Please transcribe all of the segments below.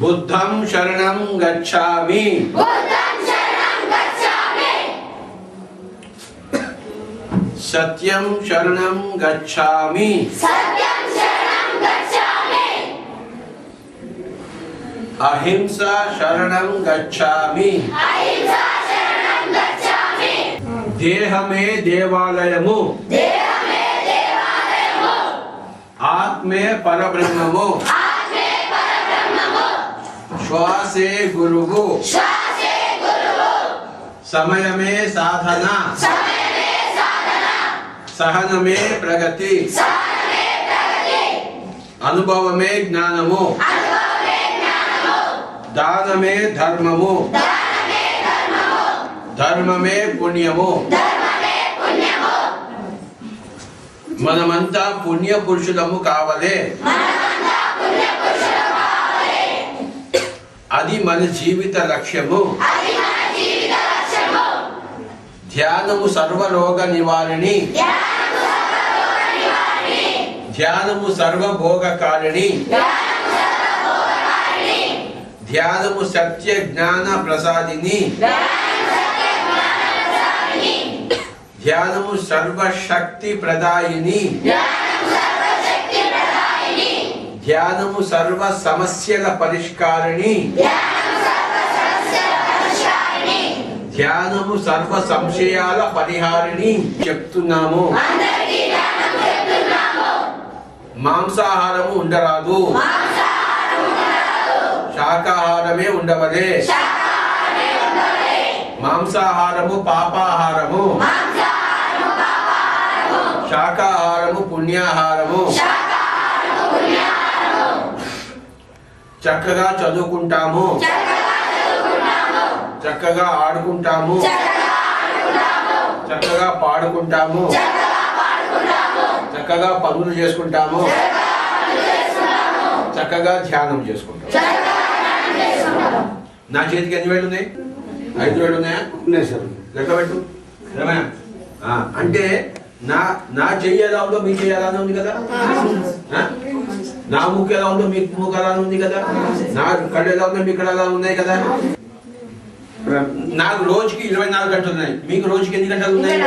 बुद्धं शरणं गच्छामि सत्यं शरणं गच्छामि अहिंसा शरणं गच्छामि देहमे देवालयमु आत्मे परब्रह्ममु श्वासे गुरुवु समयमे साधना सहनमे प्रगति अनुभवमे ज्ञानमु दानमे धर्ममु धर्ममे पुण्यमु మనమంతా పుణ్య పురుషులము కావలే అది మన జీవిత లక్ష్యము ధ్యానము సర్వరోగ నివారిణి ధ్యానము సర్వభోగకారిణి ధ్యానము సత్య జ్ఞాన ప్రసాదిని ధ్యానము సర్వశక్తి ప్రదాయిని ధ్యానము సర్వ సమస్యల పరిష్కారిణి ధ్యానము సర్వ సంశయాల పరిహారిణి చెప్తున్నాము మాంసాహారము ఉండరాదు శాకాహారమే ఉండవలే మాంసాహారము పాపాహారము శాకాహారము పుణ్యాహారము చక్కగా చదువుకుంటాము చక్కగా ఆడుకుంటాము చక్కగా పాడుకుంటాము చక్కగా పనులు చేసుకుంటాము చక్కగా ధ్యానం చేసుకుంటాము. నా చేతికి ఎన్ని వేళ్ళు ఉన్నాయి? 5 వేళ్ళు ఉన్నాయా? ఉన్నాయి సార్. లెక్క పెట్టు. అంటే నా చెయ్యి ఎలా ఉందో మీ చెయ్యి అలానే ఉంది కదా, నా ముక్కు ఎలా ఉందో మీ ముక్కు అలానే ఉంది కదా, నా కళ్ళు ఎలా ఉందో మీ కళ్ళు అలా ఉన్నాయి కదా. నాకు రోజుకి 24 గంటలు ఉన్నాయి, మీకు రోజుకి ఎన్ని గంటలు ఉన్నాయి?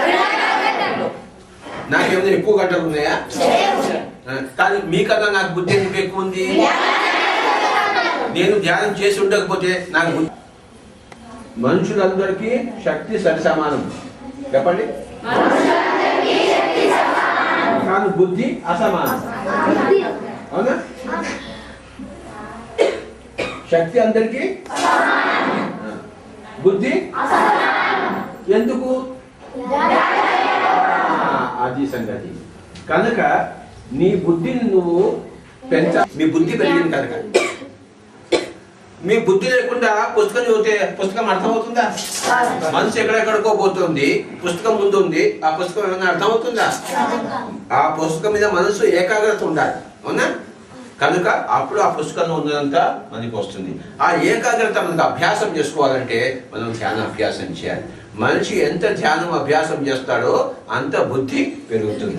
నాకేమైనా ఎక్కువ గంటలు ఉన్నాయా? కానీ మీకన్నా నాకు బుద్ధి ఎందుకు ఎక్కువ ఉంది? నేను ధ్యానం చేసి ఉండకపోతే నాకు బుద్ధి. మనుషులందరికీ శక్తి సరి సమానం చెప్పండి, కానీ బుద్ధి అసమానం. అవునా? శక్తి అందరికీ, బుద్ధి ఎందుకు? అది సంగతి. కనుక నీ బుద్ధిని నువ్వు మీ బుద్ధి పెరిగింది కనుక. మీ బుద్ధి లేకుండా పుస్తకం చదివితే పుస్తకం అర్థమవుతుందా? మనసు ఎక్కడెక్కడికో పోతుంది, పుస్తకం ముందు ఉంది, ఆ పుస్తకం ఏమైనా అర్థమవుతుందా? ఆ పుస్తకం మీద మనసు ఏకాగ్రత ఉండాలి. అవునా? కనుక అప్పుడు ఆ పుస్తకంలో ఉన్నదంతా మనకి వస్తుంది. ఆ ఏకాగ్రత మనకు అభ్యాసం చేసుకోవాలంటే మనం ధ్యాన అభ్యాసం చేయాలి. మనిషి ఎంత ధ్యానం అభ్యాసం చేస్తాడో అంత బుద్ధి పెరుగుతుంది.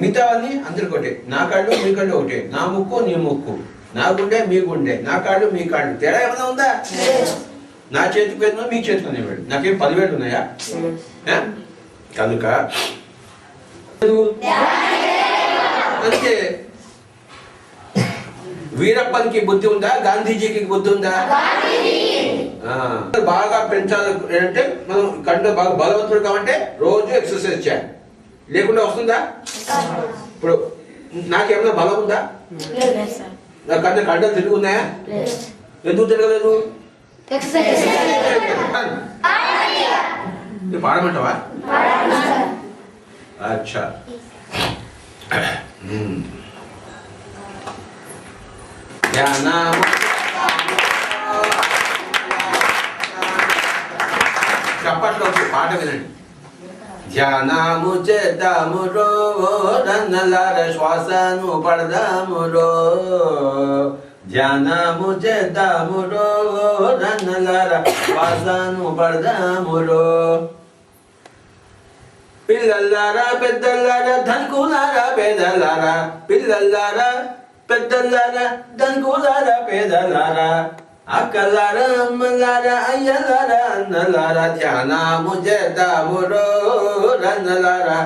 మిగతావన్నీ అందరికి ఒకటే, నా కాళ్ళు మీ కళ్ళు ఒకటే, నా ముక్కు నీ ముక్కు, నా గుండె మీ గుండె, నా కాళ్ళు మీ కాళ్ళు. తేడా ఏమైనా ఉందా? నా చేతికి వేలు మీ చేతికి వేలు, నాకేం 10 వేలు ఉన్నాయా? కనుక అందుకే వీరప్పన్కి బుద్ధి ఉందా? గాంధీజీకి బుద్ధి ఉందా? బాగా పెంచాలి అంటే మనం కంటే బాగా బలవంతుడు కావంటే రోజు ఎక్సర్సైజ్ చేయాలి, లేకుండా వస్తుందా? ఇప్పుడు నాకేమైనా బలం ఉందా? నా కన్నా కండలు తిరుగున్నాయా? ఎందుకు తిరగలేదు? పాడమంటావా? అచ్చా. చప్పట్లో పాట వినండి. ధ్యానము చేద్దాము రో రన్నలార శ్వాసను పడదాము రో, ధ్యానము చేద్దాము రో రన్నలార శ్వాసను పడదాము రో. పిల్లల్లారా పెద్దల్లారా ధనుకులారా పేదల్లారా, పిల్లల్లారా పెద్దలారా దంకులారా పేదలారా అక్కలారా అమ్మలారా అయ్యలారా అన్నలారా ధ్యానము చేద్దాము రన్నలారా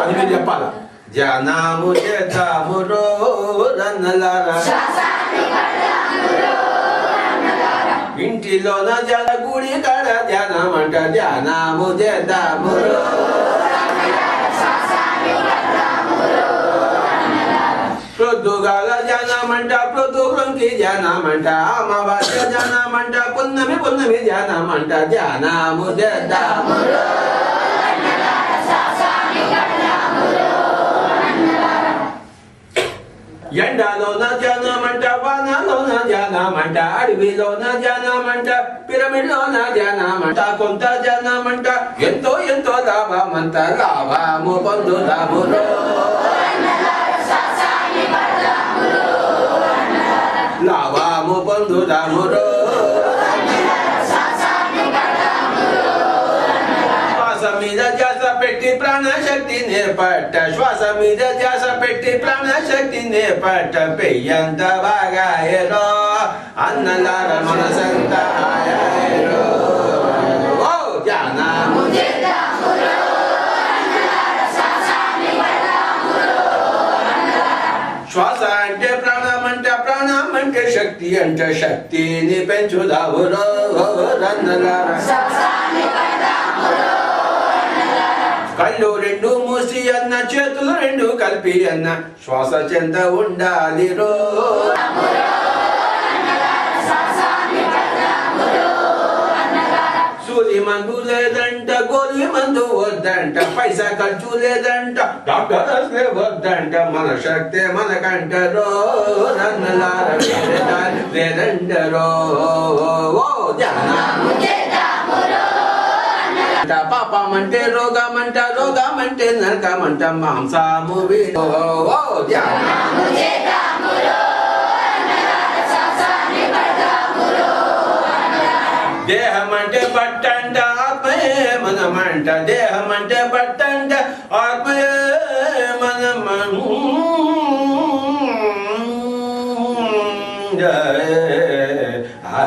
అని మీరు చెప్పాలా. ధ్యానము చేద్దాము రన్నలారా ఇంటిలోన జన గుడి కాడ ధ్యానం అంట ధ్యానము చేద్దాము ప్రొద్దుగాల ధ్యానమంట ప్రొద్దుకి ధ్యానమంట అమావాస్య ధ్యానమంట పున్నమి పున్నమి ధ్యానమంట ధ్యానము చేద్దాము ఎండలోన ధ్యానమంట వానలోన ధ్యానమంట అడవిలోన ధ్యానమంట పిరమిడ్లోన ధ్యానమంట కొంత ధ్యానమంట ఎంతో ఎంతో లాభమంట లాభము పొందుదాము లాభము పొందుదాము శ్వాస మీద ధ్యాస పెట్టి ప్రాణశక్తి నేర్పట్ట శ్వాస మీద ధ్యాస పెట్టి ప్రాణశక్తి నేర్పట్ట పెయ్యంత బాగా ఏరో అన్నలార మనసంత ఆయరో ఓ ధ్యానము శ్వాస అంటే ప్రాణం అంటే ప్రాణం అంటే శక్తి అంటే శక్తిని పెంచుదావు రన్నలారా కళ్ళు రెండు మూసి అన్న చేతులు రెండు కలిపి అన్న శ్వాస చెంత ఉండాలి రో సూది మందు లేదంట గోలి మందు వద్దంట పైసా ఖర్చు లేదంట డాక్టర్ వద్దంట మన శక్తి మనకంటరో రన్నలారా లేదంటరో ఓ ధ్యానము పాపమంటే రోగమంట రోగమంటే నరకమంట మాంసము దేహం అంటే బట్టంట ఆత్మయే మనమంట దేహం అంటే బట్టంట ఆత్మయే మనమను ఆ